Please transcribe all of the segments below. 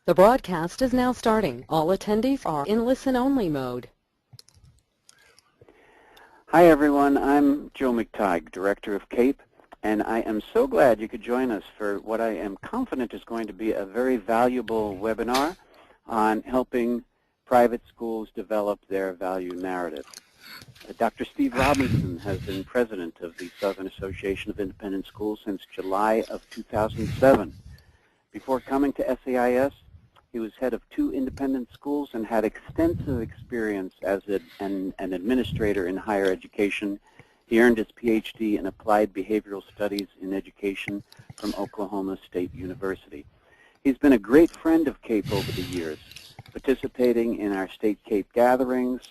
The broadcast is now starting. All attendees are in listen-only mode. Hi everyone, I'm Joe McTighe, Director of CAPE, and I am so glad you could join us for what I am confident is going to be a very valuable webinar on helping private schools develop their value narrative. Dr. Steve Robinson has been president of the Southern Association of Independent Schools since July of 2007. Before coming to SAIS, he was head of 2 independent schools and had extensive experience as an administrator in higher education. He earned his PhD in Applied Behavioral Studies in Education from Oklahoma State University. He's been a great friend of CAPE over the years, participating in our state CAPE gatherings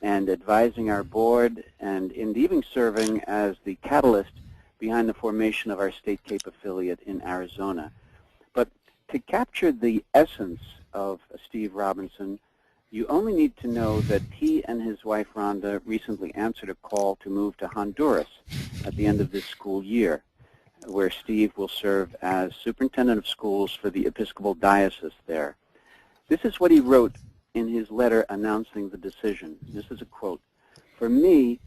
and advising our board, and even serving as the catalyst behind the formation of our state CAPE affiliate in Arizona. But to capture the essence of Steve Robinson, you only need to know that he and his wife Rhonda recently answered a call to move to Honduras at the end of this school year, where Steve will serve as superintendent of schools for the Episcopal Diocese there. This is what he wrote in his letter announcing the decision. This is a quote: "For me,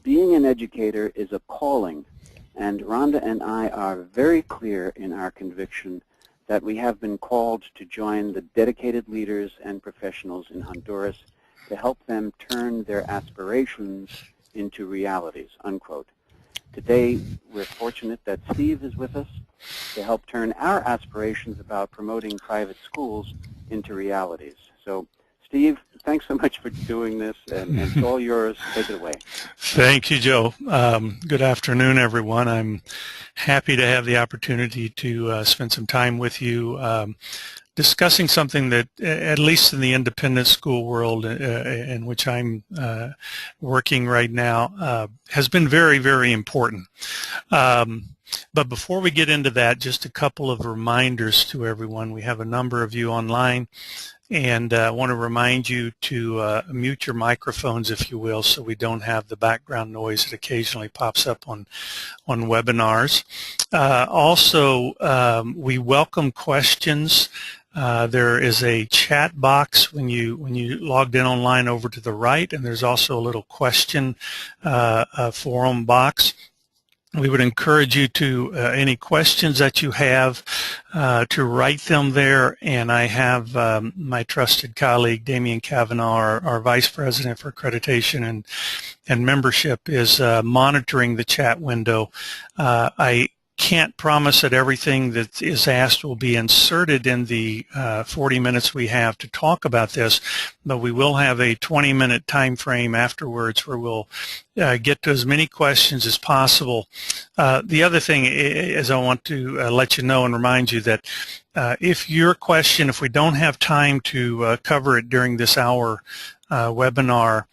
being an educator is a calling, and Rhonda and I are very clear in our conviction that we have been called to join the dedicated leaders and professionals in Honduras to help them turn their aspirations into realities," unquote. Today, we're fortunate that Steve is with us to help turn our aspirations about promoting private schools into realities. So, Steve, thanks so much for doing this, and it's all yours. Take it away. Thank you, Joe. Good afternoon, everyone. I'm happy to have the opportunity to spend some time with you discussing something that, at least in the independent school world in which I'm working right now, has been very, very important. But before we get into that, just a couple of reminders to everyone. We have a number of you online, and I want to remind you to mute your microphones, if you will, so we don't have the background noise that occasionally pops up on webinars. Also, we welcome questions. There is a chat box when you logged in online over to the right, and there's also a little question forum box. We would encourage you to, any questions that you have, to write them there, and I have my trusted colleague, Damian Kavanaugh, our Vice President for Accreditation and Membership, is monitoring the chat window. I can't promise that everything that is asked will be inserted in the 40 minutes we have to talk about this, but we will have a 20-minute time frame afterwards where we'll get to as many questions as possible. The other thing is I want to let you know and remind you that if we don't have time to cover it during this hour webinar,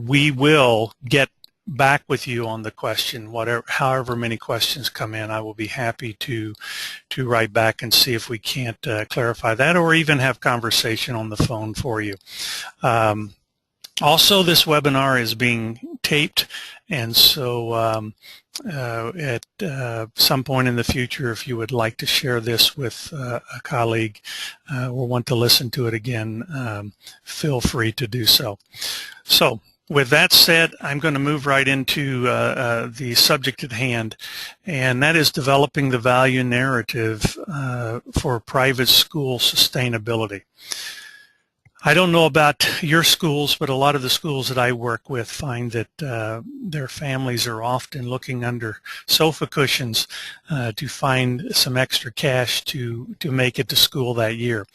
we will get back with you on the question. However many questions come in, I will be happy to write back and see if we can't clarify that, or even have conversation on the phone for you. Also, this webinar is being taped, and so at some point in the future, if you would like to share this with a colleague or want to listen to it again, feel free to do so. So, with that said, I'm going to move right into the subject at hand, and that is developing the value narrative for private school sustainability. I don't know about your schools, but a lot of the schools that I work with find that their families are often looking under sofa cushions to find some extra cash to make it to school that year.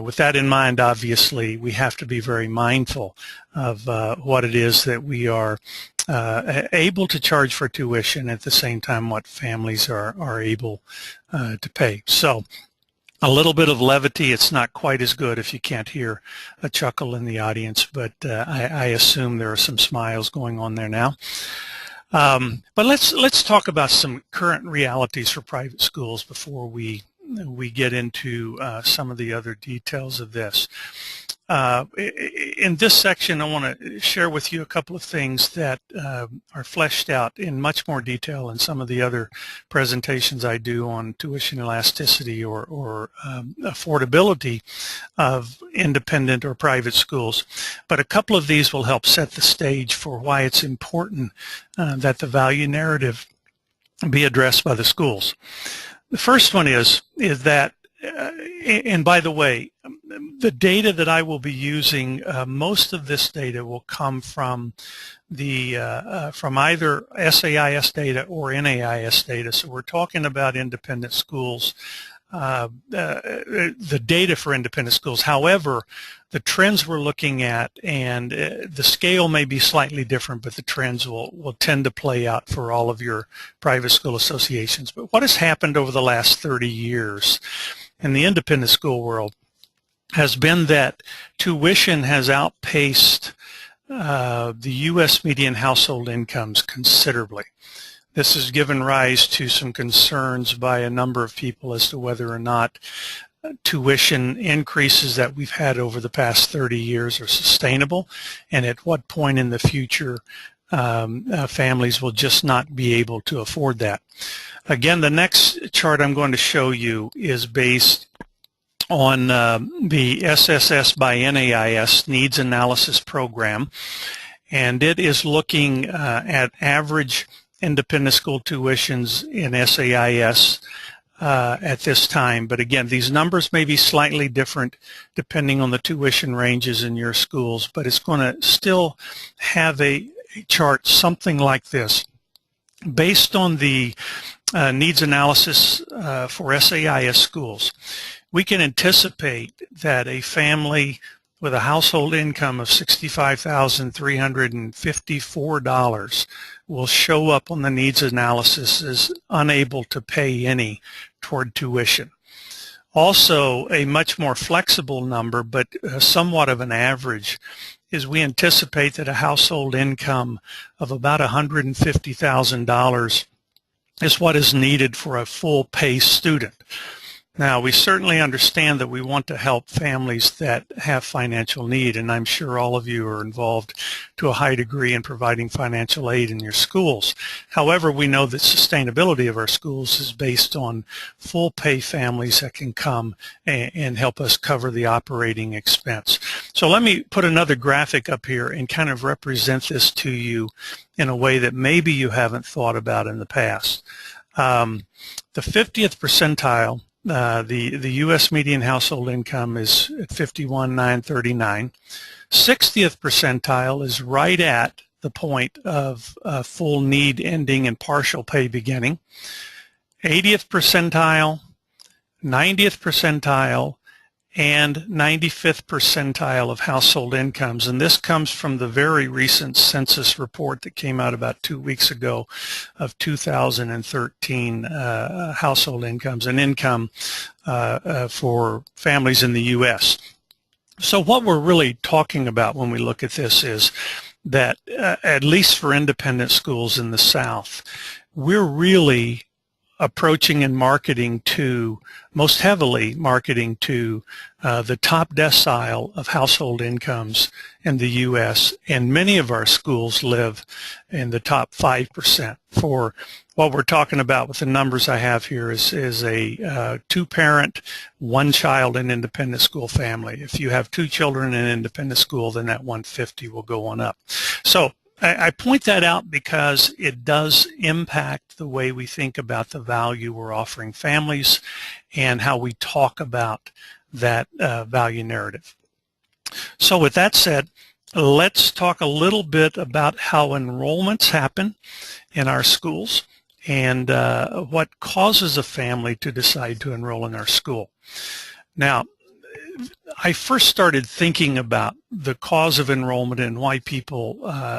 With that in mind, obviously, we have to be very mindful of what it is that we are able to charge for tuition, at the same time what families are able to pay. So, a little bit of levity. It's not quite as good if you can't hear a chuckle in the audience, but I assume there are some smiles going on there now. But let's talk about some current realities for private schools before we get into some of the other details of this. In this section, I want to share with you a couple of things that are fleshed out in much more detail in some of the other presentations I do on tuition elasticity or affordability of independent or private schools. But a couple of these will help set the stage for why it's important that the value narrative be addressed by the schools. The first one is that, and by the way, the data that I will be using, most of this data will come from from either SAIS data or NAIS data. So we're talking about independent schools, the data for independent schools. However, the trends we're looking at, and the scale may be slightly different, but the trends will tend to play out for all of your private school associations. But what has happened over the last 30 years in the independent school world has been that tuition has outpaced the U.S. median household incomes considerably. This has given rise to some concerns by a number of people as to whether or not tuition increases that we've had over the past 30 years are sustainable, and at what point in the future families will just not be able to afford that. Again, the next chart I'm going to show you is based on the SSS by NAIS Needs Analysis Program, and it is looking at average independent school tuitions in SAIS at this time. But again, these numbers may be slightly different depending on the tuition ranges in your schools, but it's going to still have a chart something like this. Based on the needs analysis for SAIS schools, we can anticipate that a family with a household income of $65,354 will show up on the needs analysis as unable to pay any toward tuition. Also, a much more flexible number, but somewhat of an average, is we anticipate that a household income of about $150,000 is what is needed for a full pay student. Now, we certainly understand that we want to help families that have financial need, and I'm sure all of you are involved to a high degree in providing financial aid in your schools. However, we know that sustainability of our schools is based on full pay families that can come and help us cover the operating expense. So let me put another graphic up here and kind of represent this to you in a way that maybe you haven't thought about in the past. The 50th percentile, the U.S. median household income is at $51,939. 60th percentile is right at the point of full need ending and partial pay beginning. 80th percentile, 90th percentile, and 95th percentile of household incomes. And this comes from the very recent census report that came out about 2 weeks ago of 2013 household incomes and income for families in the U.S. So what we're really talking about when we look at this is that, at least for independent schools in the South, we're really approaching and marketing to, most heavily marketing to the top decile of household incomes in the U.S., and many of our schools live in the top 5%. For what we're talking about with the numbers I have here is a two-parent, one-child and independent school family. If you have two children in an independent school, then that 150 will go on up. So I point that out because it does impact the way we think about the value we're offering families and how we talk about that value narrative. So with that said, let's talk a little bit about how enrollments happen in our schools and what causes a family to decide to enroll in our school. Now, I first started thinking about the cause of enrollment and why people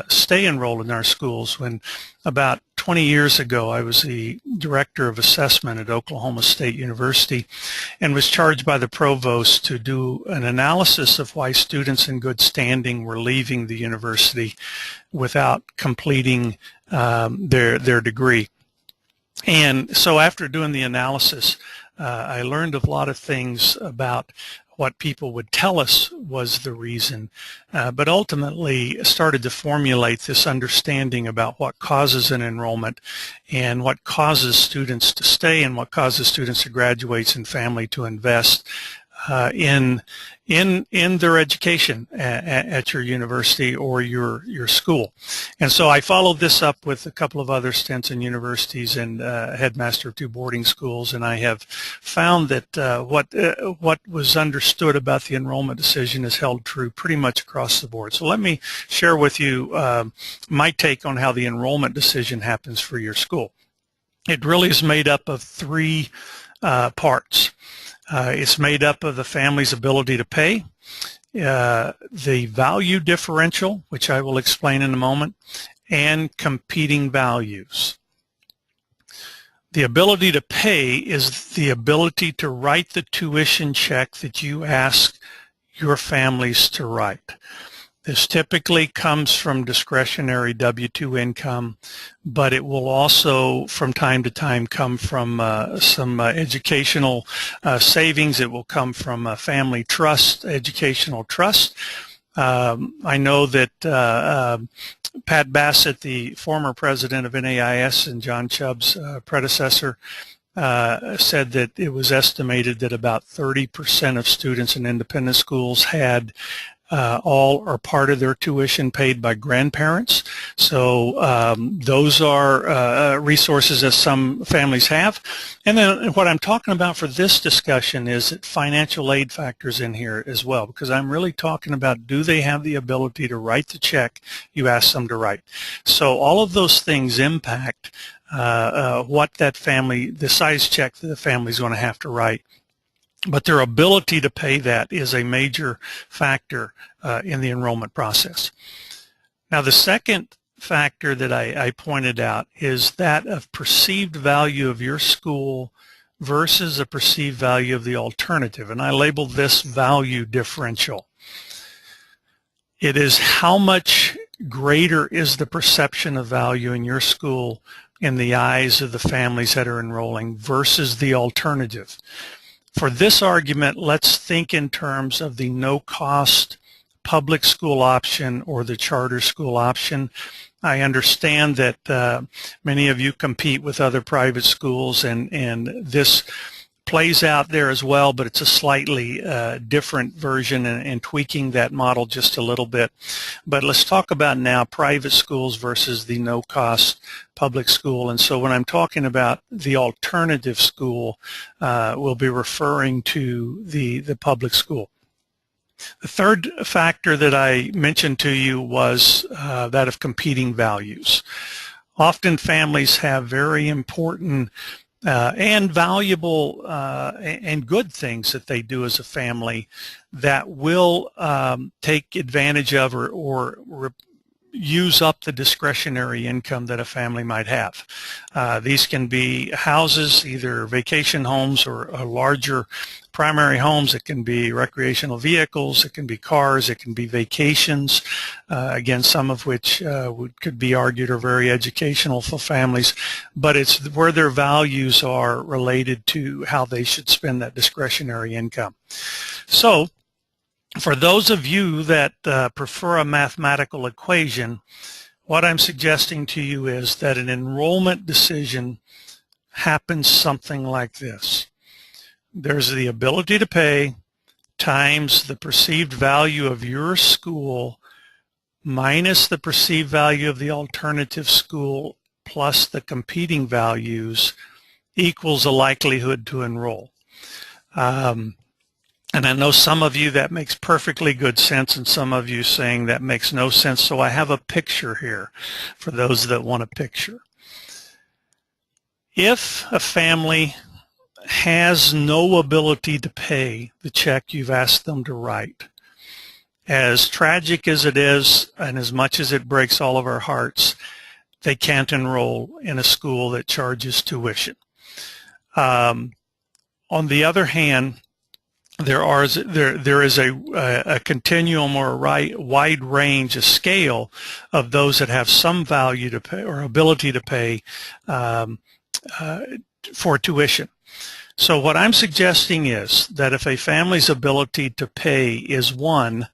stay enrolled in our schools when about 20 years ago I was the director of assessment at Oklahoma State University and was charged by the provost to do an analysis of why students in good standing were leaving the university without completing their degree. And so after doing the analysis, I learned a lot of things about what people would tell us was the reason, but ultimately started to formulate this understanding about what causes an enrollment and what causes students to stay and what causes students to graduate and family to invest in their education at your university or your school. And so I followed this up with a couple of other stints in universities and headmaster of 2 boarding schools, and I have found that what was understood about the enrollment decision is held true pretty much across the board. So let me share with you my take on how the enrollment decision happens for your school. It really is made up of 3 parts. It's made up of the family's ability to pay, the value differential, which I will explain in a moment, and competing values. The ability to pay is the ability to write the tuition check that you ask your families to write. This typically comes from discretionary W-2 income, but it will also from time to time come from some educational savings. It will come from a family trust, educational trust. I know that Pat Bassett, the former president of NAIS and John Chubb's predecessor, said that it was estimated that about 30% of students in independent schools had all or part of their tuition paid by grandparents. So those are resources that some families have. And then what I'm talking about for this discussion is that financial aid factors in here as well, because I'm really talking about, do they have the ability to write the check you ask them to write? So all of those things impact what that family, the size check that the family is going to have to write. But their ability to pay that is a major factor in the enrollment process. Now, the second factor that I pointed out is that of perceived value of your school versus the perceived value of the alternative. And I labeled this value differential. It is how much greater is the perception of value in your school in the eyes of the families that are enrolling versus the alternative. For this argument, let's think in terms of the no-cost public school option or the charter school option. I understand that many of you compete with other private schools, and this plays out there as well, but it's a slightly different version and tweaking that model just a little bit. But let's talk about now private schools versus the no-cost public school. And so when I'm talking about the alternative school, we'll be referring to the public school. The third factor that I mentioned to you was that of competing values. Often families have very important and valuable and good things that they do as a family that will take advantage of or use up the discretionary income that a family might have. These can be houses, either vacation homes or larger primary homes. It can be recreational vehicles, it can be cars, it can be vacations, again, some of which could be argued are very educational for families, but it's where their values are related to how they should spend that discretionary income. So for those of you that prefer a mathematical equation, what I'm suggesting to you is that an enrollment decision happens something like this. There's the ability to pay times the perceived value of your school minus the perceived value of the alternative school plus the competing values equals a likelihood to enroll. And I know some of you that makes perfectly good sense, and some of you saying that makes no sense. So I have a picture here for those that want a picture. If a family has no ability to pay the check you've asked them to write, as tragic as it is and as much as it breaks all of our hearts, they can't enroll in a school that charges tuition. On the other hand, there is a continuum or a wide range, a scale of those that have some value to pay or ability to pay for tuition. So what I'm suggesting is that if a family's ability to pay is 1,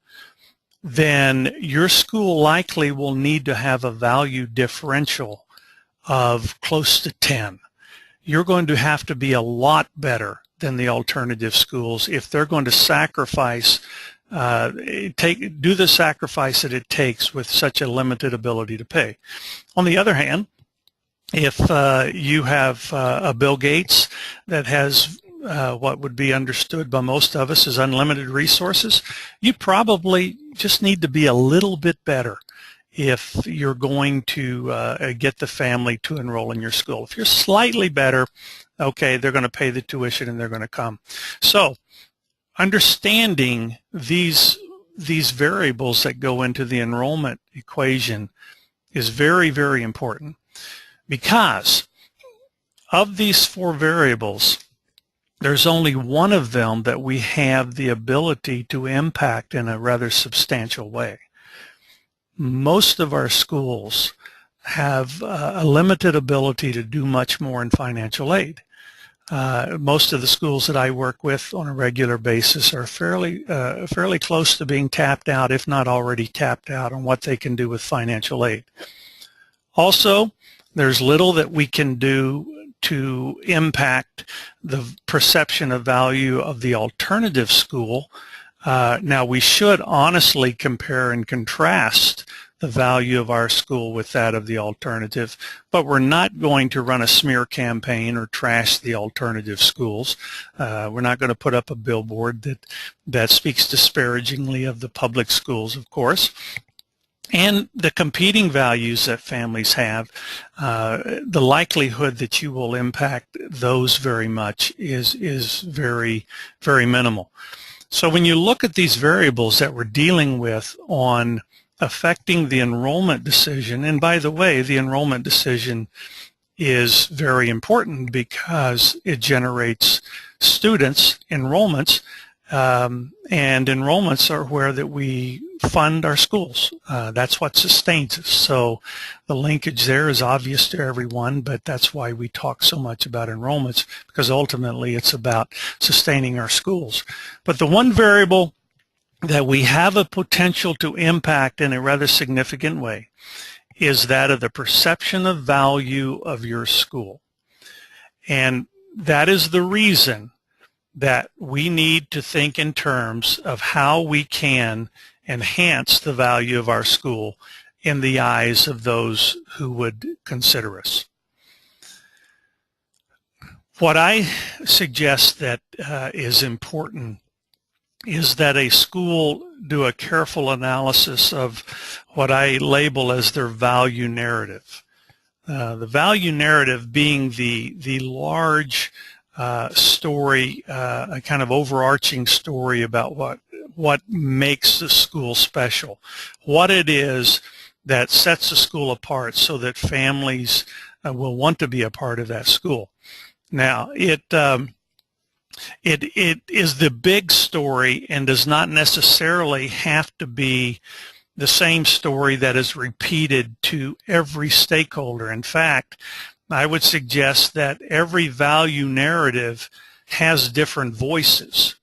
then your school likely will need to have a value differential of close to 10. You're going to have to be a lot better than the alternative schools if they're going to sacrifice, do the sacrifice that it takes with such a limited ability to pay. On the other hand, if you have a Bill Gates that has what would be understood by most of us as unlimited resources, you probably just need to be a little bit better if you're going to get the family to enroll in your school. If you're slightly better, okay, they're going to pay the tuition and they're going to come. So understanding these variables that go into the enrollment equation is very, very important, because of these 4 variables, there's only one of them that we have the ability to impact in a rather substantial way. Most of our schools have a limited ability to do much more in financial aid. Most of the schools that I work with on a regular basis are fairly close to being tapped out, if not already tapped out, on what they can do with financial aid. Also, there's little that we can do to impact the perception of value of the alternative school. Now, we should honestly compare and contrast the value of our school with that of the alternative, but we're not going to run a smear campaign or trash the alternative schools. We're not going to put up a billboard that speaks disparagingly of the public schools, of course. And the competing values that families have, the likelihood that you will impact those very much is very, very minimal. So when you look at these variables that we're dealing with on affecting the enrollment decision, and by the way, the enrollment decision is very important because it generates students, enrollments, and enrollments are where that we fund our schools. That's what sustains us. So the linkage there is obvious to everyone, but that's why we talk so much about enrollments, because ultimately it's about sustaining our schools. But the one variable that we have a potential to impact in a rather significant way is that of the perception of value of your school. And that is the reason that we need to think in terms of how we can enhance the value of our school in the eyes of those who would consider us. What I suggest that is important is that a school do a careful analysis of what I label as their value narrative. The value narrative being the large story, a kind of overarching story about what makes the school special, what it is that sets the school apart so that families will want to be a part of that school. Now, it is the big story and does not necessarily have to be the same story that is repeated to every stakeholder. In fact, I would suggest that every value narrative has different voices.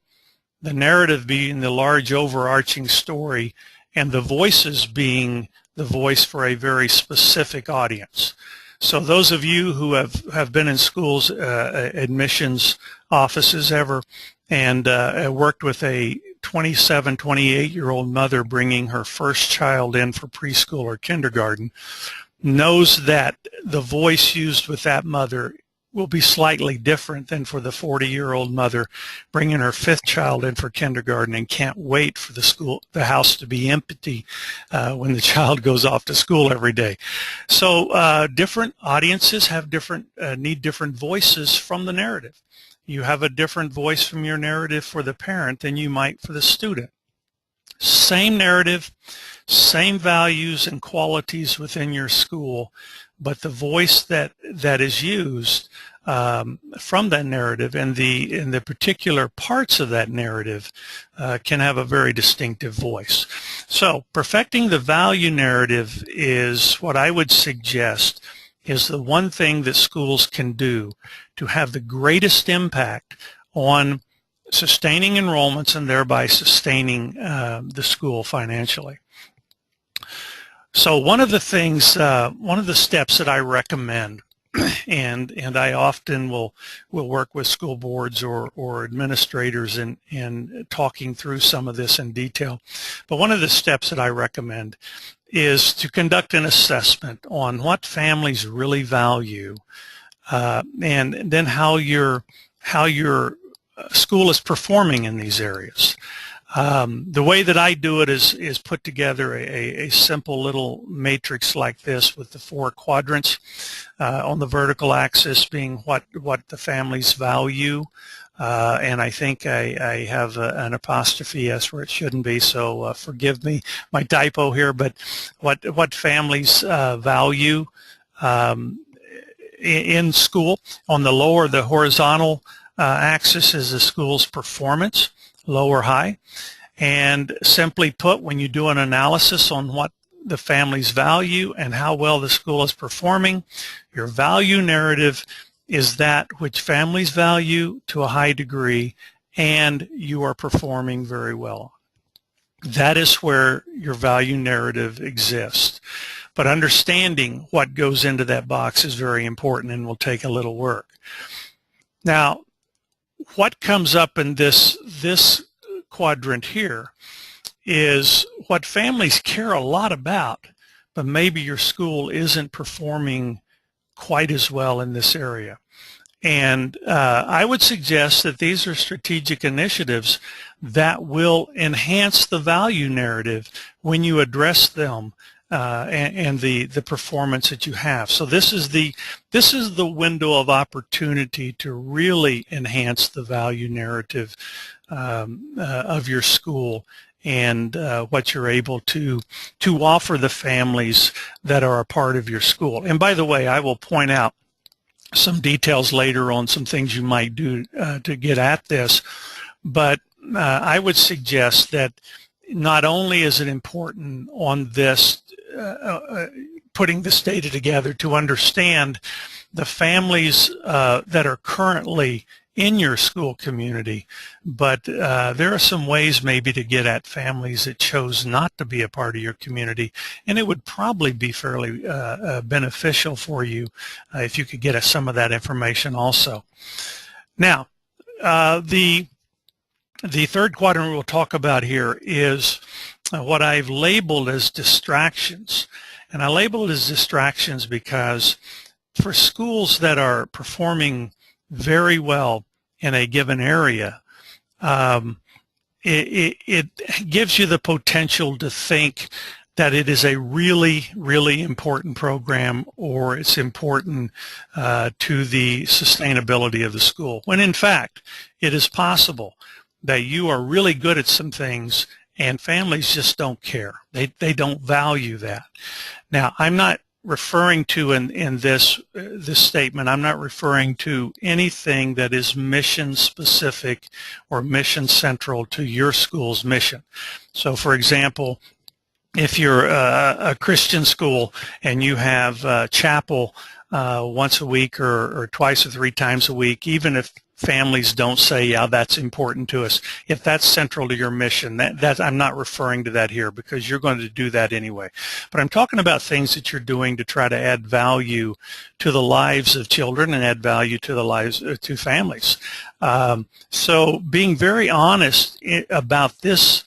The narrative being the large overarching story, and the voices being the voice for a very specific audience. So those of you who have been in schools, admissions offices ever, and worked with a 27, 28-year-old mother bringing her first child in for preschool or kindergarten, knows that the voice used with that mother will be slightly different than for the 40-year-old mother bringing her 5th child in for kindergarten and can't wait for the house to be empty when the child goes off to school every day. So different audiences have need different voices from the narrative. You have a different voice from your narrative for the parent than you might for the student. Same narrative, same values and qualities within your school, but the voice that is used from that narrative and the particular parts of that narrative can have a very distinctive voice. So perfecting the value narrative is what I would suggest is the one thing that schools can do to have the greatest impact on sustaining enrollments and thereby sustaining the school financially. So one of the things, one of the steps that I recommend, and I often will work with school boards or administrators in talking through some of this in detail, but one of the steps that I recommend is to conduct an assessment on what families really value, and then how your school is performing in these areas. The way that I do it is put together a simple little matrix like this with the 4 quadrants, on the vertical axis being what the families value, and I think I have an apostrophe S where it shouldn't be, so forgive me my typo here, but what families value in school. On the lower, the horizontal axis is the school's performance, low or high. And simply put, when you do an analysis on what the families value and how well the school is performing, your value narrative is that which families value to a high degree and you are performing very well. That is where your value narrative exists. But understanding what goes into that box is very important and will take a little work. Now, what comes up in this quadrant here is what families care a lot about, but maybe your school isn't performing quite as well in this area. And I would suggest that these are strategic initiatives that will enhance the value narrative when you address them and the performance that you have. So this is the window of opportunity to really enhance the value narrative of your school and what you're able to offer the families that are a part of your school. And by the way, I will point out some details later on some things you might do to get at this, but I would suggest that not only is it important on this putting this data together to understand the families that are currently in your school community, but there are some ways maybe to get at families that chose not to be a part of your community, and it would probably be fairly beneficial for you if you could get us some of that information also. Now, the third quadrant we'll talk about here is what I've labeled as distractions. And I label it as distractions because for schools that are performing very well in a given area, it gives you the potential to think that it is a really, really important program or it's important to the sustainability of the school, when in fact it is possible that you are really good at some things and families just don't care. They don't value that. Now, I'm not referring to in this statement, I'm not referring to anything that is mission specific or mission central to your school's mission. So for example, if you're a Christian school and you have chapel once a week or twice or 3 times a week, even if families don't say, yeah, that's important to us, if that's central to your mission, that I'm not referring to that here because you're going to do that anyway. But I'm talking about things that you're doing to try to add value to the lives of children and add value to the lives to families. So being very honest about this,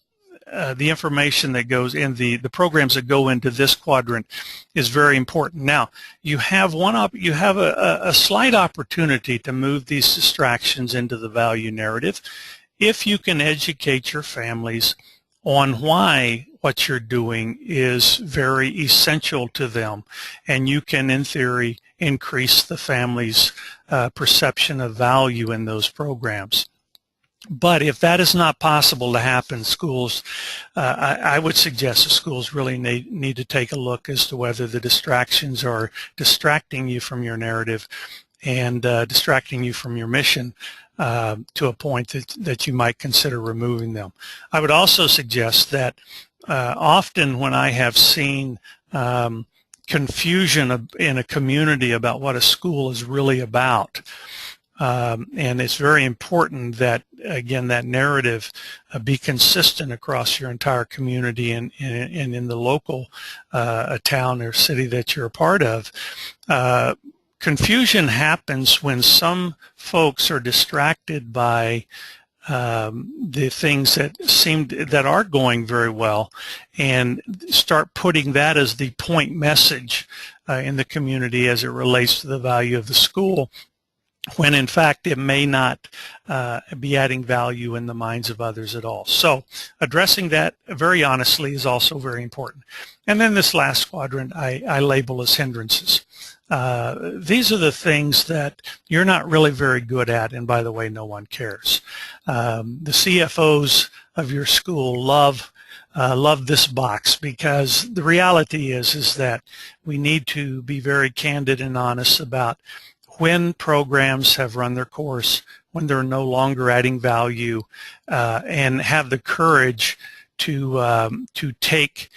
the information that goes in the programs that go into this quadrant is very important. Now, you have a slight opportunity to move these distractions into the value narrative if you can educate your families on why what you're doing is very essential to them, and you can, in theory, increase the family's perception of value in those programs. But if that is not possible to happen, schools, I would suggest the schools really need to take a look as to whether the distractions are distracting you from your narrative and distracting you from your mission to a point that you might consider removing them. I would also suggest that often when I have seen confusion in a community about what a school is really about, And it's very important that, again, that narrative be consistent across your entire community and in the local town or city that you're a part of. Confusion happens when some folks are distracted by the things that are going very well, and start putting that as the point message in the community as it relates to the value of the school, when in fact it may not be adding value in the minds of others at all. So addressing that very honestly is also very important. And then this last quadrant I label as hindrances. These are the things that you're not really very good at, and by the way, no one cares. The CFOs of your school love this box, because the reality is that we need to be very candid and honest about when programs have run their course, when they're no longer adding value, and have the courage to take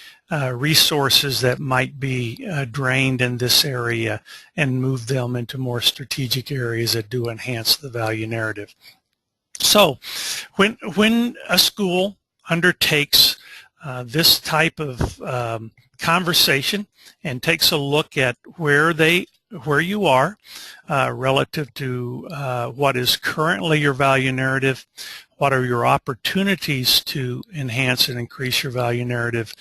resources that might be drained in this area and move them into more strategic areas that do enhance the value narrative. So when a school undertakes this type of conversation and takes a look at where you are relative to what is currently your value narrative, what are your opportunities to enhance and increase your value narrative,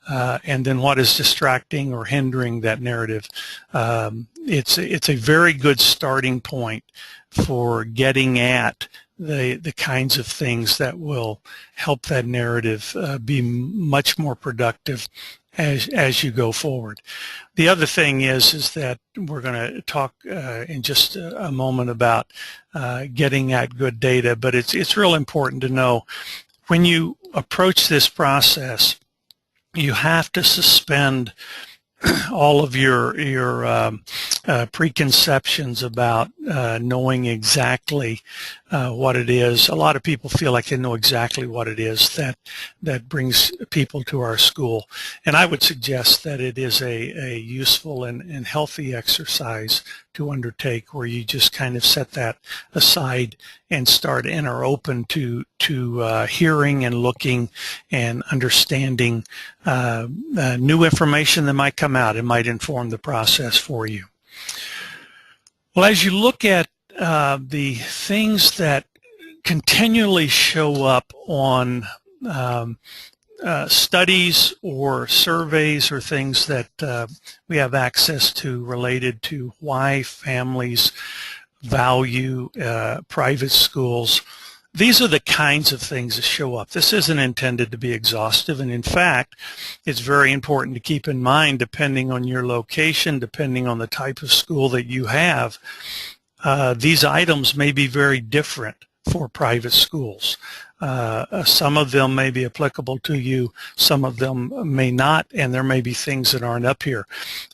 and then what is distracting or hindering that narrative. It's a very good starting point for getting at the kinds of things that will help that narrative be much more productive as you go forward. The other thing is that we're going to talk in just a moment about getting at good data, but it's real important to know when you approach this process, you have to suspend all of your preconceptions about knowing exactly what it is. A lot of people feel like they know exactly what it is that brings people to our school, and I would suggest that it is a useful and healthy exercise to undertake, where you just kind of set that aside and start and are open to hearing and looking and understanding new information that might come out and might inform the process for you. Well, as you look at the things that continually show up on studies or surveys or things that we have access to related to why families value private schools, these are the kinds of things that show up. This isn't intended to be exhaustive, and in fact, it's very important to keep in mind, depending on your location, depending on the type of school that you have, these items may be very different for private schools. Some of them may be applicable to you, some of them may not, and there may be things that aren't up here.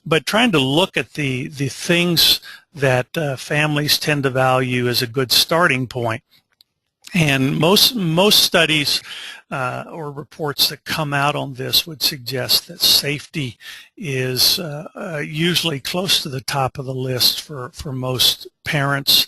But trying to look at the things that families tend to value is a good starting point. And most studies or reports that come out on this would suggest that safety is usually close to the top of the list for most parents.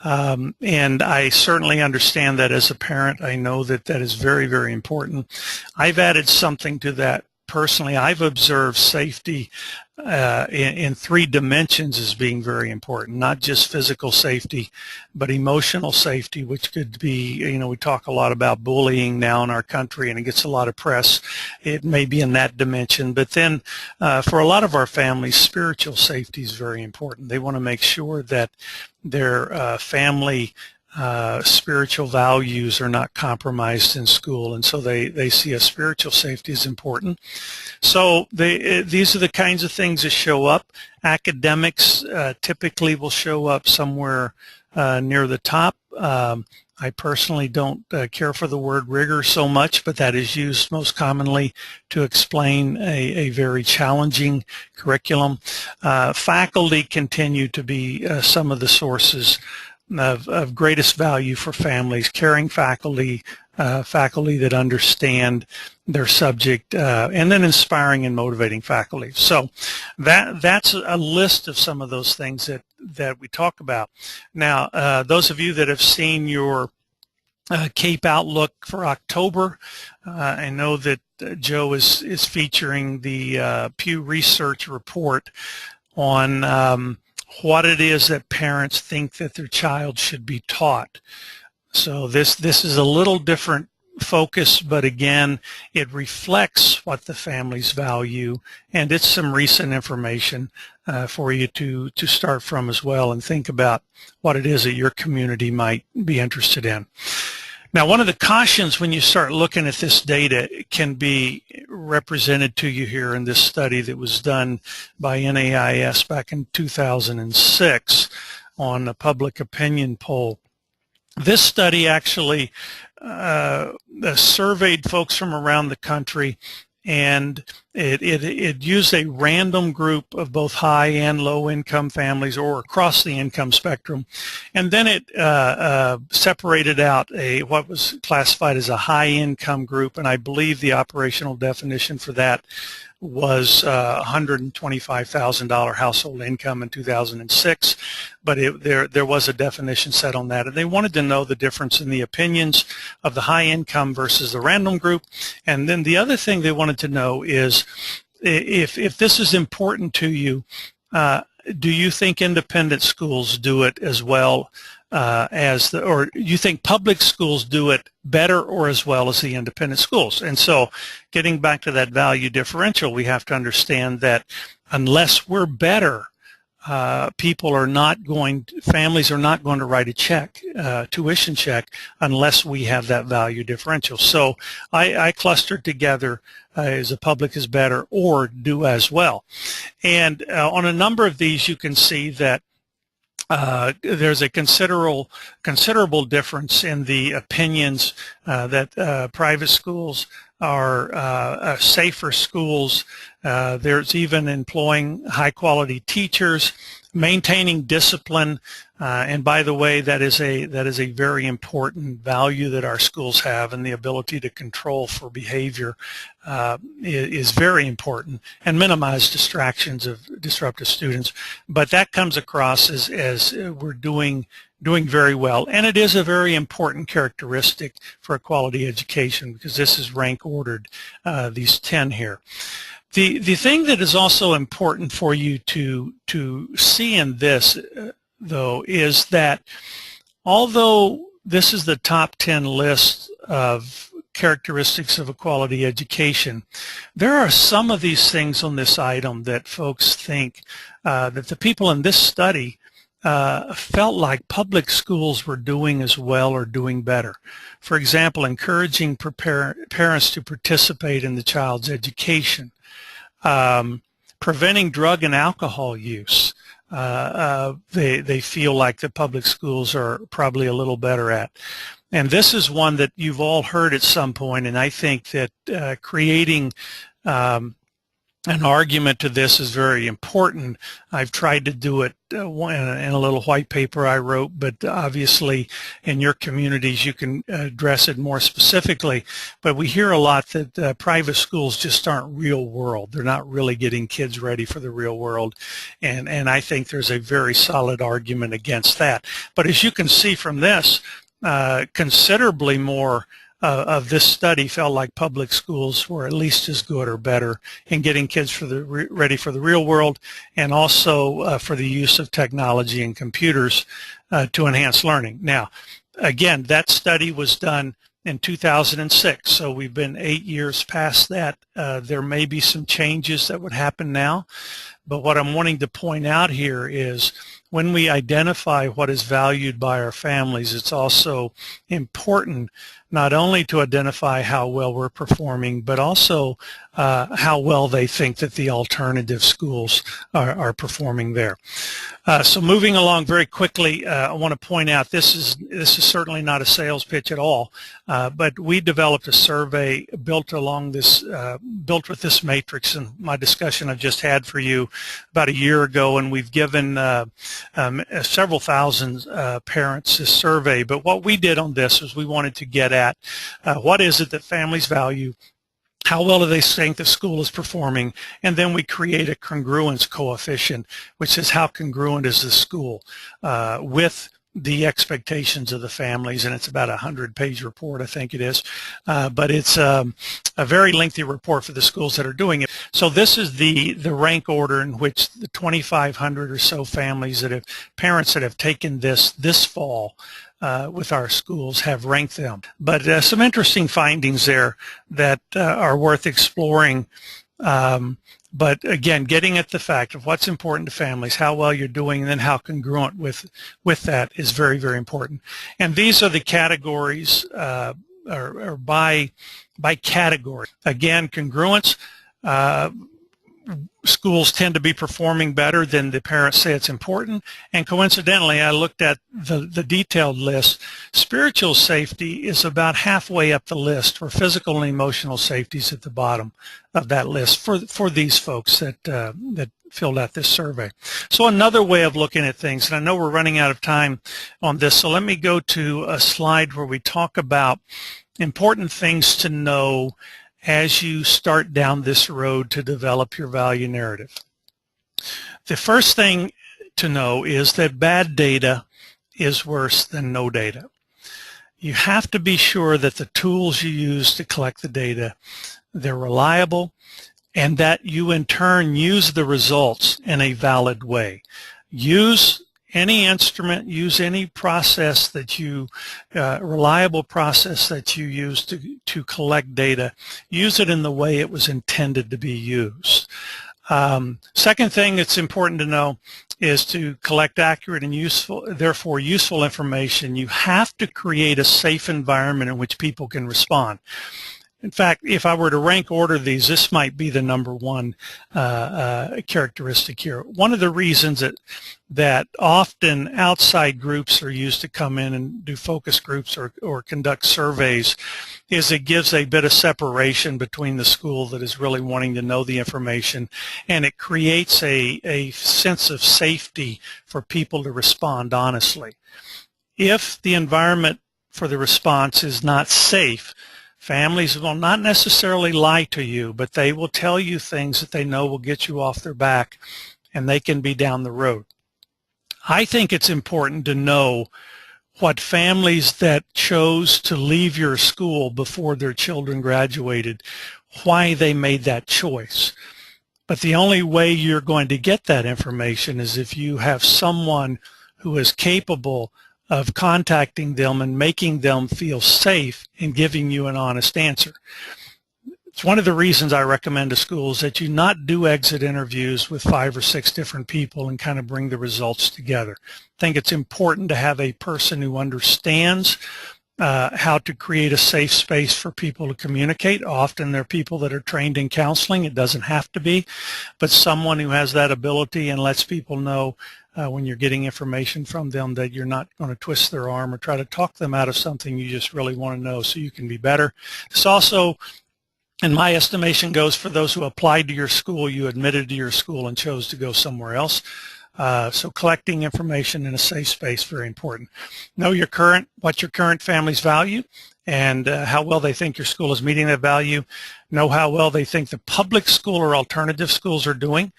And I certainly understand that as a parent. I know that is very, very important. I've added something to that personally. I've observed safety in three dimensions as being very important, not just physical safety, but emotional safety, which could be, we talk a lot about bullying now in our country, and it gets a lot of press. It may be in that dimension. But then for a lot of our families, spiritual safety is very important. They want to make sure that their family spiritual values are not compromised in school, and so they see a spiritual safety as important. So these are the kinds of things that show up. Academics typically will show up somewhere near the top. I personally don't care for the word rigor so much, but that is used most commonly to explain a very challenging curriculum. Faculty continue to be some of the sources of greatest value for families. Caring faculty, faculty that understand their subject, and then inspiring and motivating faculty. So that's a list of some of those things that we talk about. Now, those of you that have seen your CAPE Outlook for October, I know that Joe is featuring the Pew Research report on what it is that parents think that their child should be taught. So this is a little different focus, but again, it reflects what the families value, and it's some recent information for you to start from as well and think about what it is that your community might be interested in. Now, one of the cautions when you start looking at this data can be represented to you here in this study that was done by NAIS back in 2006 on a public opinion poll. This study actually surveyed folks from around the country, and it used a random group of both high and low income families or across the income spectrum, and then it separated out what was classified as a high income group, and I believe the operational definition for that was $125,000 household income in 2006, but there was a definition set on that, and they wanted to know the difference in the opinions of the high income versus the random group. And then the other thing they wanted to know is if this is important to you, do you think independent schools do it as well or you think public schools do it better or as well as the independent schools? And so getting back to that value differential, we have to understand that unless we're better, families are not going to write a check, tuition check, unless we have that value differential. So I clustered together as a public is better or do as well. And on a number of these, you can see that there's a considerable difference in the opinions that private schools are safer schools. There's even employing high-quality teachers, maintaining discipline, and by the way, that is a very important value that our schools have, and the ability to control for behavior is very important, and minimize distractions of disruptive students. But that comes across as we're doing very well, and it is a very important characteristic for a quality education, because this is rank ordered, these 10 here. The thing that is also important for you to see in this, though, is that although this is the top 10 list of characteristics of a quality education, there are some of these things on this item that folks think that the people in this study felt like public schools were doing as well or doing better. For example, encouraging parents to participate in the child's education, preventing drug and alcohol use. They feel like the public schools are probably a little better at. And this is one that you've all heard at some point, and I think that creating an argument to this is very important. I've tried to do it in a little white paper I wrote, but obviously in your communities you can address it more specifically. But we hear a lot that private schools just aren't real world. They're not really getting kids ready for the real world, and I think there's a very solid argument against that. But as you can see from this, considerably more of this study felt like public schools were at least as good or better in getting kids ready for the real world, and also for the use of technology and computers to enhance learning. Now, again, that study was done in 2006, so we've been 8 years past that. There may be some changes that would happen now, but what I'm wanting to point out here is when we identify what is valued by our families, it's also important not only to identify how well we're performing, but also how well they think that the alternative schools are performing there. So moving along very quickly, I want to point out this is certainly not a sales pitch at all, but we developed a survey built with this matrix and my discussion I've just had for you about a year ago, and we've given several thousand parents this survey. But what we did on this is we wanted to get at what is it that families value, How well do they think the school is performing? And then we create a congruence coefficient, which is how congruent is the school with the expectations of the families, and it's about a 100-page report, I think it is, but it's a very lengthy report for the schools that are doing it. So this is the rank order in which the 2,500 or so families parents that have taken this fall with our schools have ranked them. But some interesting findings there that are worth exploring. But again, getting at the fact of what's important to families, how well you're doing, and then how congruent with that is very, very important. And these are the categories or by category. Again, congruence. Schools tend to be performing better than the parents say it's important. And coincidentally, I looked at the detailed list. Spiritual safety is about halfway up the list, where physical and emotional safety is at the bottom of that list for these folks that filled out this survey. So another way of looking at things, and I know we're running out of time on this, so let me go to a slide where we talk about important things to know as you start down this road to develop your value narrative. The first thing to know is that bad data is worse than no data. You have to be sure that the tools you use to collect the data, they're reliable, and that you in turn use the results in a valid way. Use any instrument, use any process that reliable process that you use to collect data. Use it in the way it was intended to be used. Second thing that's important to know is to collect accurate and therefore useful information. You have to create a safe environment in which people can respond. In fact, if I were to rank order these, this might be the number one characteristic here. One of the reasons that often outside groups are used to come in and do focus groups or conduct surveys is it gives a bit of separation between the school that is really wanting to know the information, and it creates a sense of safety for people to respond honestly. If the environment for the response is not safe, families will not necessarily lie to you, but they will tell you things that they know will get you off their back, and they can be down the road. I think it's important to know what families that chose to leave your school before their children graduated, why they made that choice. But the only way you're going to get that information is if you have someone who is capable of contacting them and making them feel safe in giving you an honest answer. It's one of the reasons I recommend to schools that you not do exit interviews with 5 or 6 different people and kind of bring the results together. I think it's important to have a person who understands how to create a safe space for people to communicate. Often they're people that are trained in counseling. It doesn't have to be, but someone who has that ability and lets people know when you're getting information from them that you're not going to twist their arm or try to talk them out of something you just really want to know so you can be better. This also, in my estimation, goes for those who applied to your school, you admitted to your school and chose to go somewhere else. So collecting information in a safe space, very important. Know what your current families value and how well they think your school is meeting that value. Know how well they think the public school or alternative schools are doing.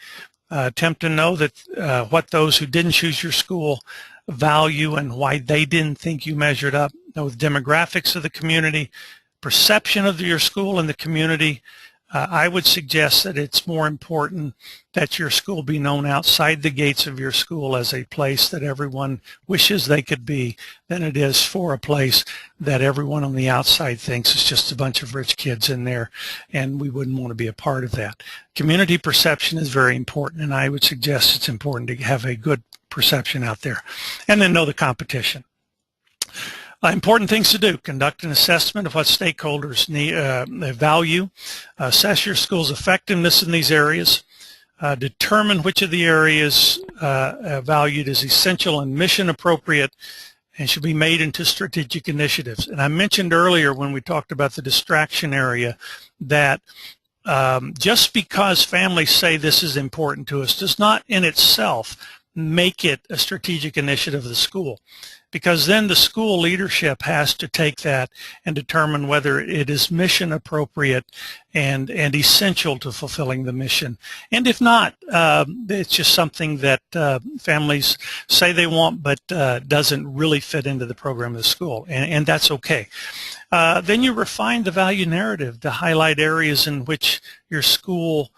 Attempt to know that what those who didn't choose your school value and why they didn't think you measured up. Know the demographics of the community, perception of your school in the community. I would suggest that it's more important that your school be known outside the gates of your school as a place that everyone wishes they could be than it is for a place that everyone on the outside thinks is just a bunch of rich kids in there, and we wouldn't want to be a part of that. Community perception is very important, and I would suggest it's important to have a good perception out there. And then know the competition. Important things to do: conduct an assessment of what stakeholders value, assess your school's effectiveness in these areas, determine which of the areas valued as essential and mission appropriate and should be made into strategic initiatives. And I mentioned earlier when we talked about the distraction area that just because families say this is important to us does not in itself make it a strategic initiative of the school, because then the school leadership has to take that and determine whether it is mission appropriate and essential to fulfilling the mission. And if not, it's just something that families say they want but doesn't really fit into the program of the school, and that's okay. Then you refine the value narrative to highlight areas in which your school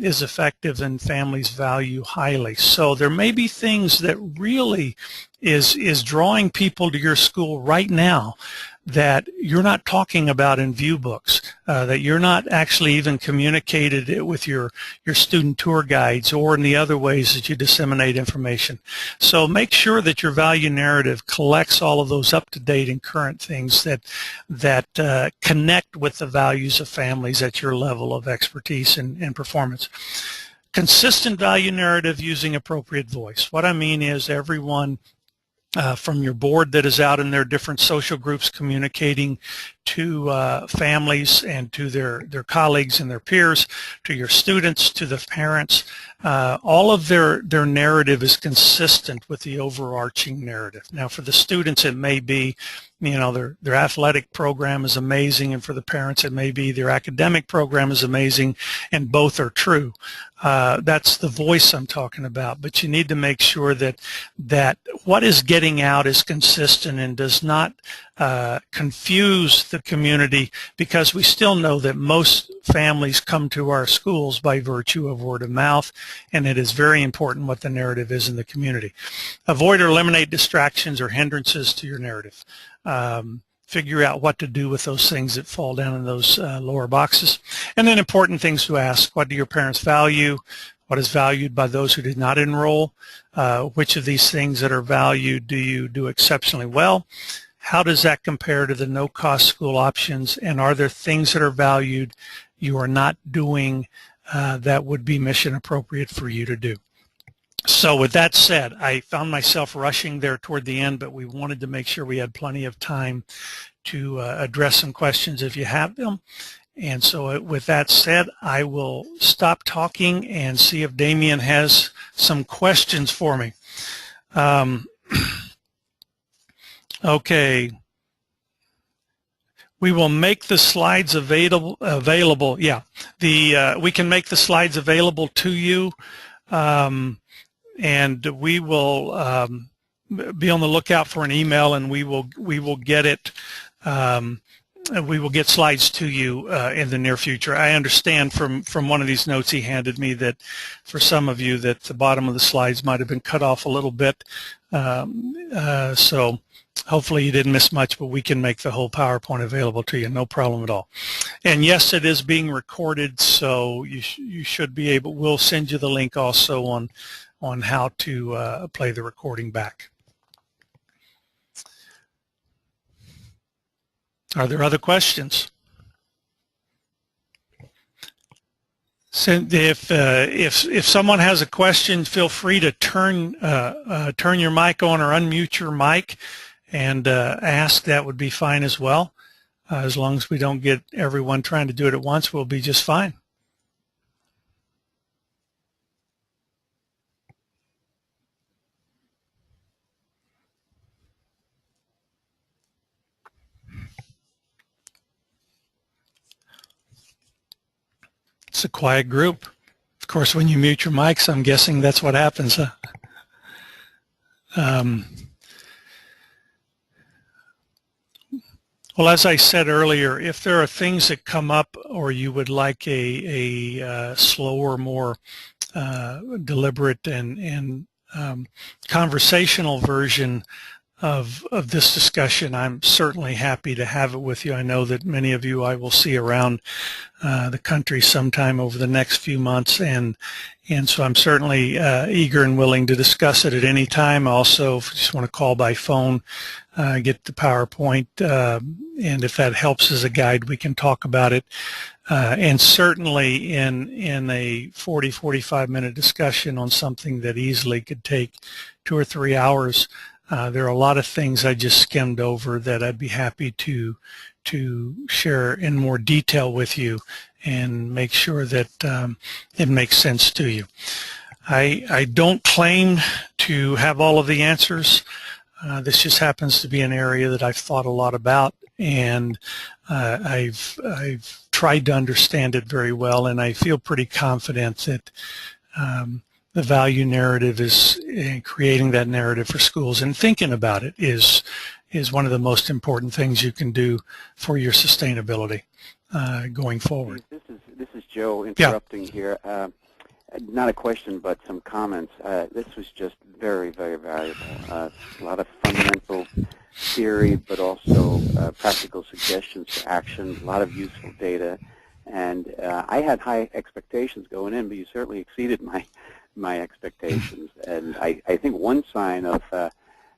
is effective and families value highly. So there may be things that really is drawing people to your school right now that you're not talking about in view books, that you're not actually even communicated it with your student tour guides or in the other ways that you disseminate information. So make sure that your value narrative collects all of those up-to-date and current things that connect with the values of families at your level of expertise and performance. Consistent value narrative using appropriate voice. What I mean is everyone from your board that is out in their different social groups communicating to families and to their colleagues and their peers, to your students, to the parents. All of their narrative is consistent with the overarching narrative. Now for the students it may be, you know, their athletic program is amazing, and for the parents it may be their academic program is amazing, and both are true. That's the voice I'm talking about, but you need to make sure that what is getting out is consistent and does not confuse the community, because we still know that most families come to our schools by virtue of word of mouth, and it is very important what the narrative is in the community. Avoid or eliminate distractions or hindrances to your narrative. Figure out what to do with those things that fall down in those lower boxes. And then important things to ask: what do your parents value? What is valued by those who did not enroll? Which of these things that are valued do you do exceptionally well? How does that compare to the no-cost school options? And are there things that are valued you are not doing that would be mission appropriate for you to do? So with that said, I found myself rushing there toward the end, but we wanted to make sure we had plenty of time to address some questions if you have them. And so with that said, I will stop talking and see if Damien has some questions for me. Okay. We will make the slides available. Yeah, we can make the slides available to you, and we will be on the lookout for an email, and we will get it. We will get slides to you in the near future. I understand from one of these notes he handed me that for some of you that the bottom of the slides might have been cut off a little bit. So hopefully you didn't miss much, but we can make the whole PowerPoint available to you, no problem at all. And yes, it is being recorded, so you should be able. We'll send you the link also on how to play the recording back. Are there other questions? So if someone has a question, feel free to turn your mic on or unmute your mic and ask. That would be fine as well. As long as we don't get everyone trying to do it at once, we'll be just fine. It's a quiet group. Of course, when you mute your mics, I'm guessing that's what happens. Well, as I said earlier, if there are things that come up or you would like a slower, more deliberate and conversational version of this discussion, I'm certainly happy to have it with you. I know that many of you I will see around the country sometime over the next few months, and so I'm certainly eager and willing to discuss it at any time. Also, if you just want to call by phone, get the PowerPoint, and if that helps as a guide, we can talk about it. And certainly in a 45 minute discussion on something that easily could take 2 or 3 hours, there are a lot of things I just skimmed over that I'd be happy to share in more detail with you and make sure that it makes sense to you. I don't claim to have all of the answers. This just happens to be an area that I've thought a lot about, and I've tried to understand it very well, and I feel pretty confident that the value narrative is creating that narrative for schools, and thinking about it is one of the most important things you can do for your sustainability going forward. This is Joe interrupting here. Not a question, but some comments. This was just very, very valuable. A lot of fundamental theory, but also practical suggestions for action, a lot of useful data. And I had high expectations going in, but you certainly exceeded my expectations. And I think one sign of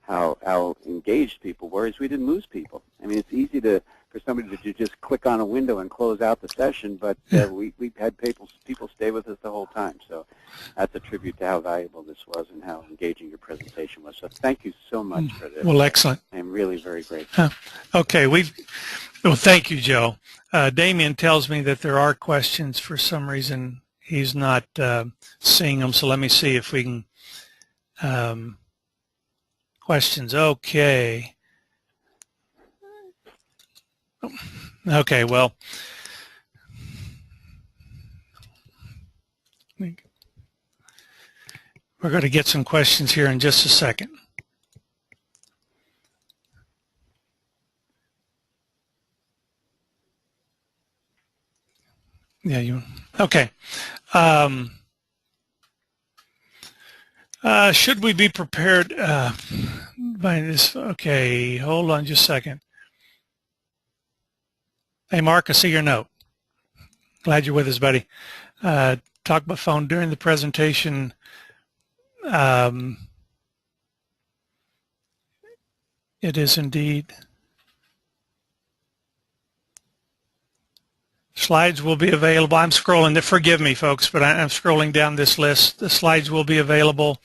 how engaged people were is we didn't lose people. I mean, it's easy for somebody to just click on a window and close out the session, but we had people stay with us the whole time. So that's a tribute to how valuable this was and how engaging your presentation was. So thank you so much for this. Well, excellent. I'm really very grateful. Okay, well, thank you, Joe. Damien tells me that there are questions. For some reason, he's not seeing them, so let me see if we can. Questions, okay. Okay, well, we're going to get some questions here in just a second. Yeah, okay. Should we be prepared by this? Okay, hold on just a second. Hey, Mark, I see your note. Glad you're with us, buddy. Talk by phone during the presentation. It is indeed. Slides will be available. I'm scrolling. Forgive me, folks, but I'm scrolling down this list. The slides will be available,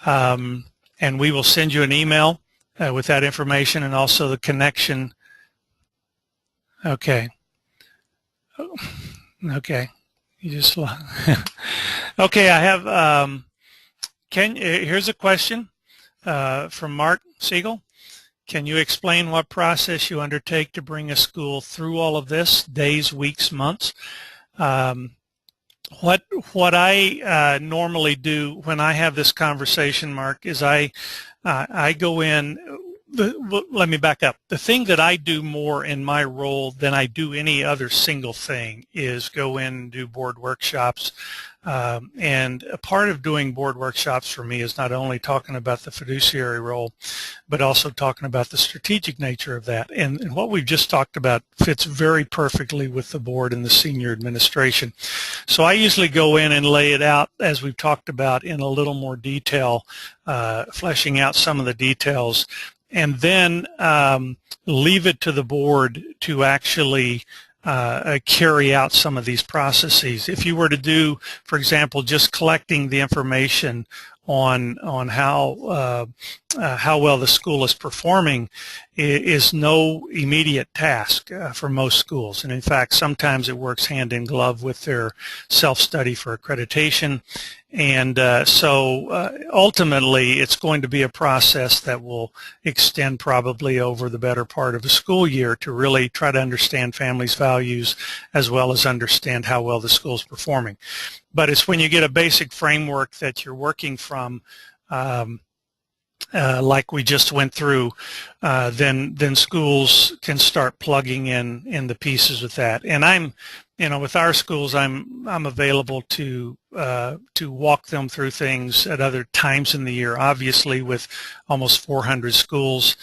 and we will send you an email with that information and also the connection. Okay. Okay. You just okay. I have. Here's a question from Mark Siegel. Can you explain what process you undertake to bring a school through all of this, days, weeks, months? What I normally do when I have this conversation, Mark, is I go in. Let me back up. The thing that I do more in my role than I do any other single thing is go in and do board workshops. And a part of doing board workshops for me is not only talking about the fiduciary role, but also talking about the strategic nature of that. And what we've just talked about fits very perfectly with the board and the senior administration. So I usually go in and lay it out, as we've talked about, in a little more detail, fleshing out some of the details, and then leave it to the board to actually carry out some of these processes. If you were to do, for example, just collecting the information on how well the school is performing is no immediate task for most schools. And in fact, sometimes it works hand in glove with their self-study for accreditation. And so ultimately, it's going to be a process that will extend probably over the better part of a school year to really try to understand families' values as well as understand how well the school is performing. But it's when you get a basic framework that you're working from, like we just went through, then schools can start plugging in the pieces with that. And with our schools, I'm available to walk them through things at other times in the year. Obviously, with almost 400 schools,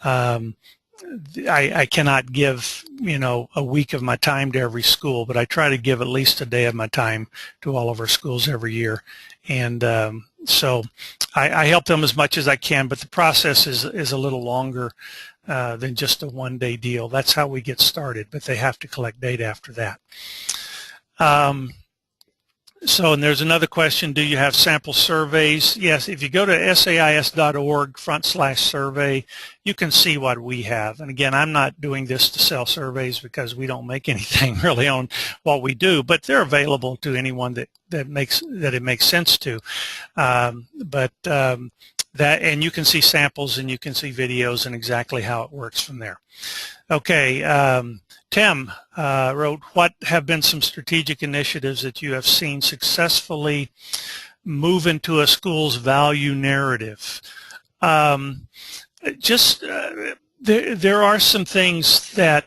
I cannot give a week of my time to every school, but I try to give at least a day of my time to all of our schools every year. And so I help them as much as I can, but the process is a little longer than just a one-day deal. That's how we get started, but they have to collect data after that. So, and there's another question, do you have sample surveys? Yes, if you go to sais.org/survey, you can see what we have. And again, I'm not doing this to sell surveys because we don't make anything really on what we do, but they're available to anyone that it makes sense to. And you can see samples and you can see videos and exactly how it works from there. Okay, Tim wrote, what have been some strategic initiatives that you have seen successfully move into a school's value narrative? There are some things that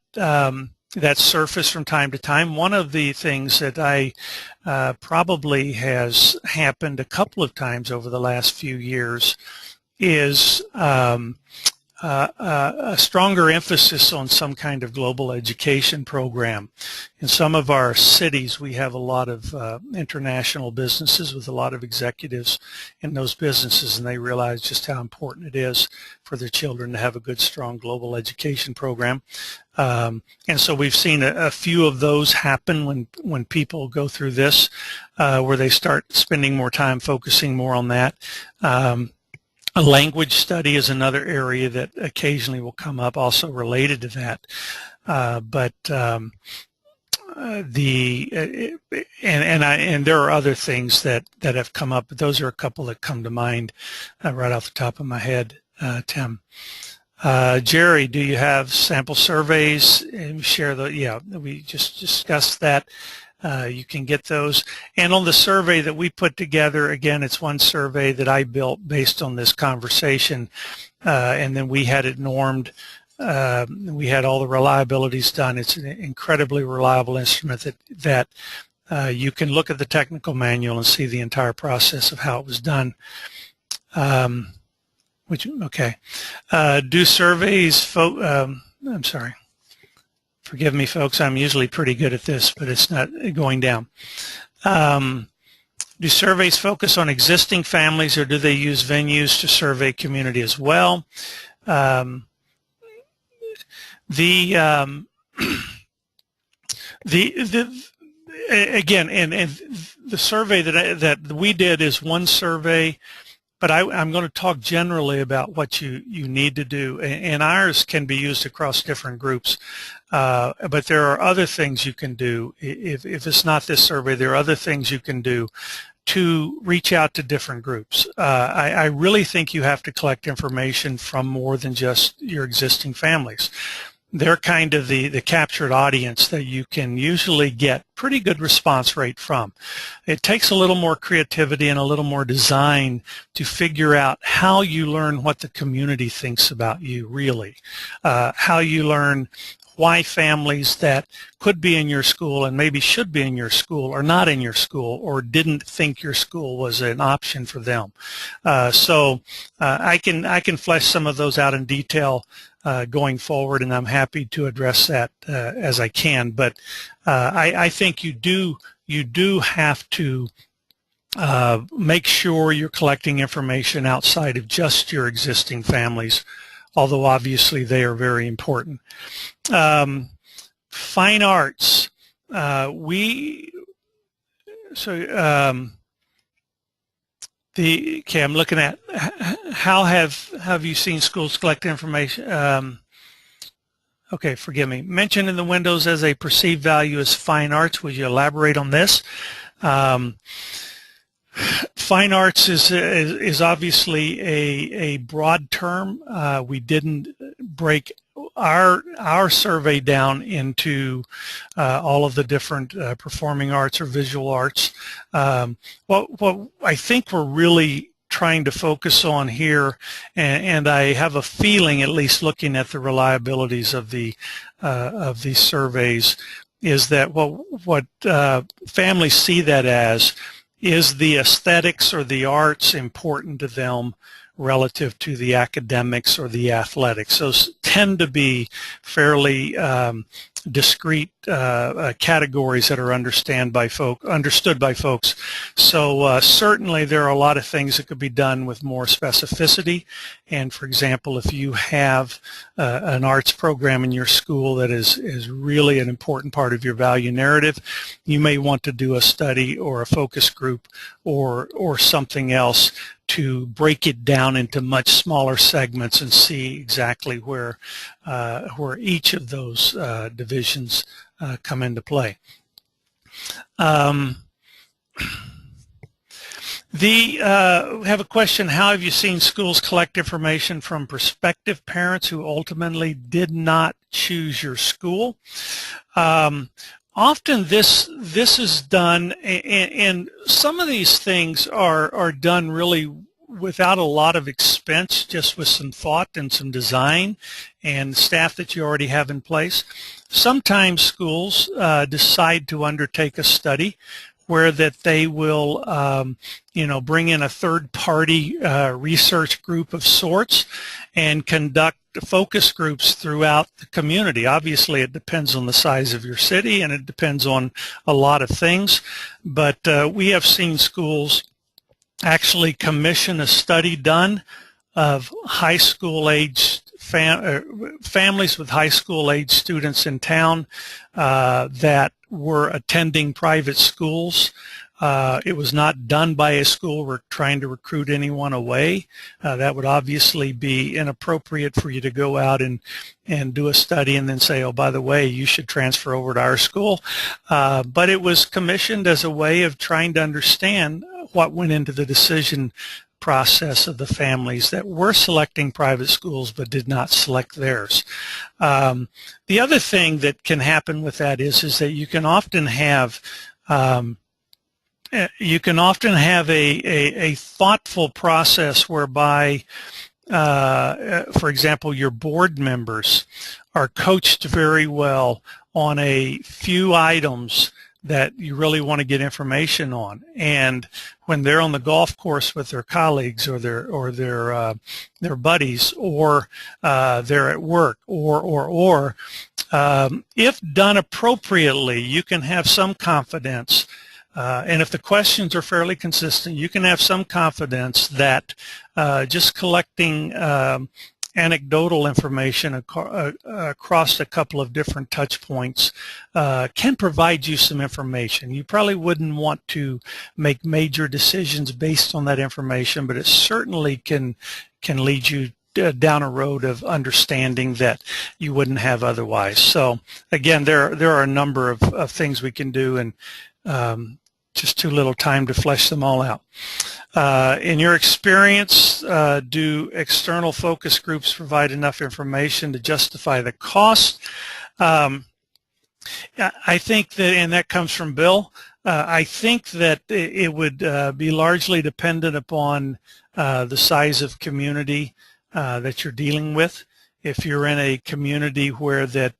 that surface from time to time. One of the things that I probably has happened a couple of times over the last few years is a stronger emphasis on some kind of global education program. In some of our cities, we have a lot of international businesses with a lot of executives in those businesses, and they realize just how important it is for their children to have a good, strong global education program. And so we've seen a few of those happen when people go through this, where they start spending more time focusing more on that. A language study is another area that occasionally will come up, also related to that. And there are other things that have come up, but those are a couple that come to mind right off the top of my head, Tim. Jerry, do you have sample surveys? And share the, yeah, we just discussed that. You can get those. And on the survey that we put together, again, it's one survey that I built based on this conversation, and then we had it normed. We had all the reliabilities done. It's an incredibly reliable instrument that you can look at the technical manual and see the entire process of how it was done. Do surveys, I'm sorry. Forgive me, folks, I'm usually pretty good at this, but it's not going down. Do surveys focus on existing families, or do they use venues to survey community as well? Again, and the survey that we did is one survey, but I'm going to talk generally about what you need to do, and ours can be used across different groups. But there are other things you can do. If it's not this survey, there are other things you can do to reach out to different groups. I really think you have to collect information from more than just your existing families. They're kind of the captured audience that you can usually get pretty good response rate from. It takes a little more creativity and a little more design to figure out how you learn what the community thinks about you, really. How you learn why families that could be in your school and maybe should be in your school are not in your school or didn't think your school was an option for them. So I can flesh some of those out in detail going forward, and I'm happy to address that as I can. But I think you do have to make sure you're collecting information outside of just your existing families, although obviously they are very important. Fine arts. I'm looking at how have you seen schools collect information? Okay, forgive me. Mentioned in the windows as a perceived value as fine arts. Would you elaborate on this? Fine arts is obviously a broad term. We didn't break our survey down into all of the different performing arts or visual arts. What I think we're really trying to focus on here, and I have a feeling, at least looking at the reliabilities of these surveys, is that what families see that as is the aesthetics or the arts important to them relative to the academics or the athletics. Those tend to be fairly discrete categories that are understood by folks. So certainly there are a lot of things that could be done with more specificity. And for example, if you have an arts program in your school that is really an important part of your value narrative, you may want to do a study or a focus group or something else to break it down into much smaller segments and see exactly where each of those divisions come into play. We have a question: how have you seen schools collect information from prospective parents who ultimately did not choose your school? Often this is done, and some of these things are done really without a lot of expense, just with some thought and some design and staff that you already have in place. Sometimes schools decide to undertake a study where that they will bring in a third-party research group of sorts and conduct focus groups throughout the community. Obviously, it depends on the size of your city and it depends on a lot of things, but we have seen schools actually commission a study done of high school age families with high school age students in town that were attending private schools. It was not done by a school trying to recruit anyone away. That would obviously be inappropriate for you to go out and do a study and then say, oh, by the way, you should transfer over to our school. But it was commissioned as a way of trying to understand what went into the decision process of the families that were selecting private schools but did not select theirs. The other thing that can happen with that is that you can often have a thoughtful process whereby, for example, your board members are coached very well on a few items that you really want to get information on, and when they're on the golf course with their colleagues or their buddies, or they're at work, or if done appropriately, you can have some confidence. And if the questions are fairly consistent, you can have some confidence that just collecting anecdotal information across a couple of different touch points can provide you some information. You probably wouldn't want to make major decisions based on that information, but it certainly can lead you down a road of understanding that you wouldn't have otherwise. So again, there are a number of things we can do, and just too little time to flesh them all out. In your experience, do external focus groups provide enough information to justify the cost? I think that, and that comes from Bill, I think that it would be largely dependent upon the size of community that you're dealing with. If you're in a community where that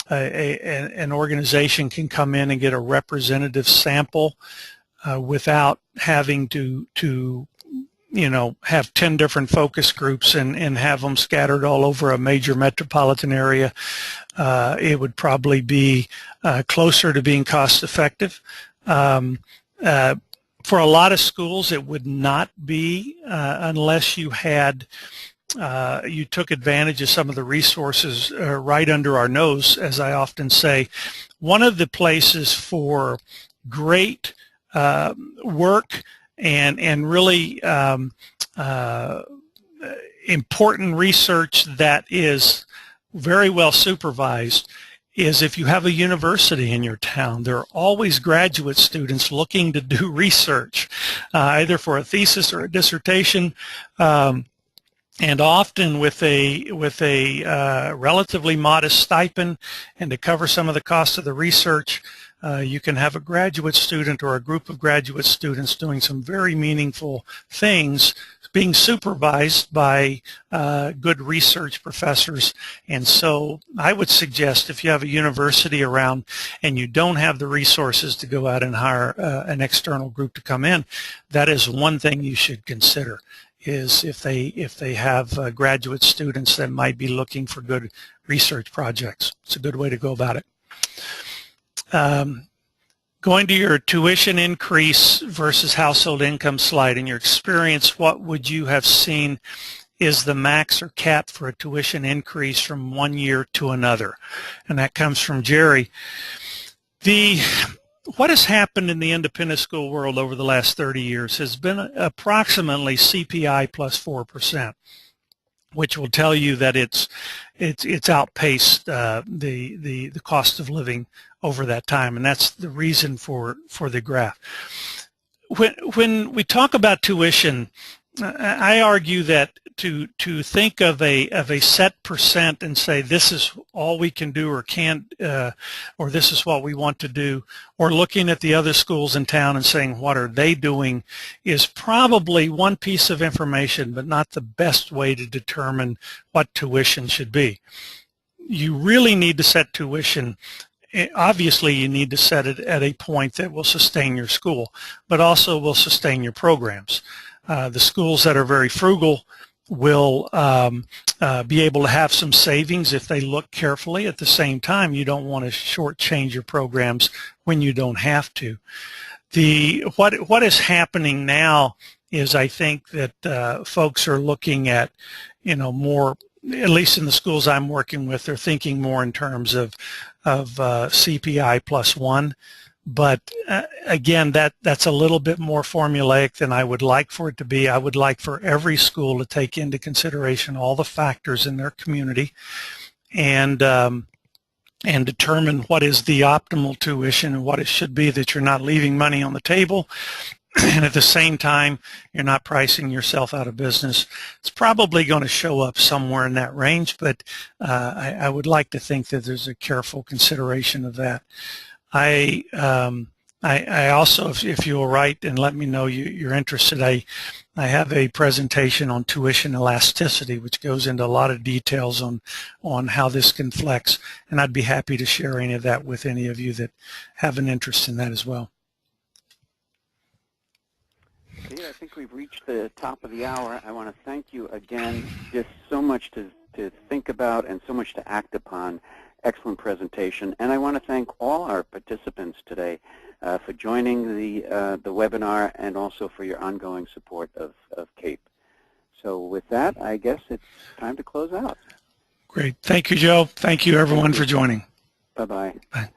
an organization can come in and get a representative sample without having to have 10 different focus groups and have them scattered all over a major metropolitan area, it would probably be closer to being cost effective. For a lot of schools, it would not be unless you had you took advantage of some of the resources right under our nose, as I often say. One of the places for great work and really important research that is very well supervised is if you have a university in your town. There are always graduate students looking to do research, either for a thesis or a dissertation. And often with a relatively modest stipend and to cover some of the cost of the research, you can have a graduate student or a group of graduate students doing some very meaningful things, being supervised by good research professors. And so I would suggest, if you have a university around and you don't have the resources to go out and hire an external group to come in, that is one thing you should consider, is if they have graduate students that might be looking for good research projects. It's a good way to go about it. Going to your tuition increase versus household income slide, in your experience, what would you have seen is the max or cap for a tuition increase from one year to another? And that comes from Jerry. What has happened in the independent school world over the last 30 years has been approximately CPI plus 4%, which will tell you that it's outpaced the cost of living over that time, and that's the reason for the graph. When we talk about tuition, I argue that to think of a set percent and say this is all we can do or can't, or this is what we want to do, or looking at the other schools in town and saying what are they doing, is probably one piece of information, but not the best way to determine what tuition should be. You really need to set tuition. Obviously, you need to set it at a point that will sustain your school, but also will sustain your programs. The schools that are very frugal will be able to have some savings if they look carefully. At the same time, you don't want to shortchange your programs when you don't have to. What is happening now is I think that folks are looking at, more, at least in the schools I'm working with, they're thinking more in terms of CPI plus 1. But again, that's a little bit more formulaic than I would like for it to be. I would like for every school to take into consideration all the factors in their community and determine what is the optimal tuition and what it should be, that you're not leaving money on the table, and at the same time you're not pricing yourself out of business. It's probably going to show up somewhere in that range, but I would like to think that there's a careful consideration of that. I also, if you'll write and let me know you're interested, I have a presentation on tuition elasticity, which goes into a lot of details on how this can flex, and I'd be happy to share any of that with any of you that have an interest in that as well. Okay, I think we've reached the top of the hour. I want to thank you again. Just so much to think about and so much to act upon. Excellent presentation, and I want to thank all our participants today for joining the webinar and also for your ongoing support of CAPE. So with that, I guess it's time to close out. Great. Thank you, Joe. Thank you, everyone, for joining. Bye-bye. Bye.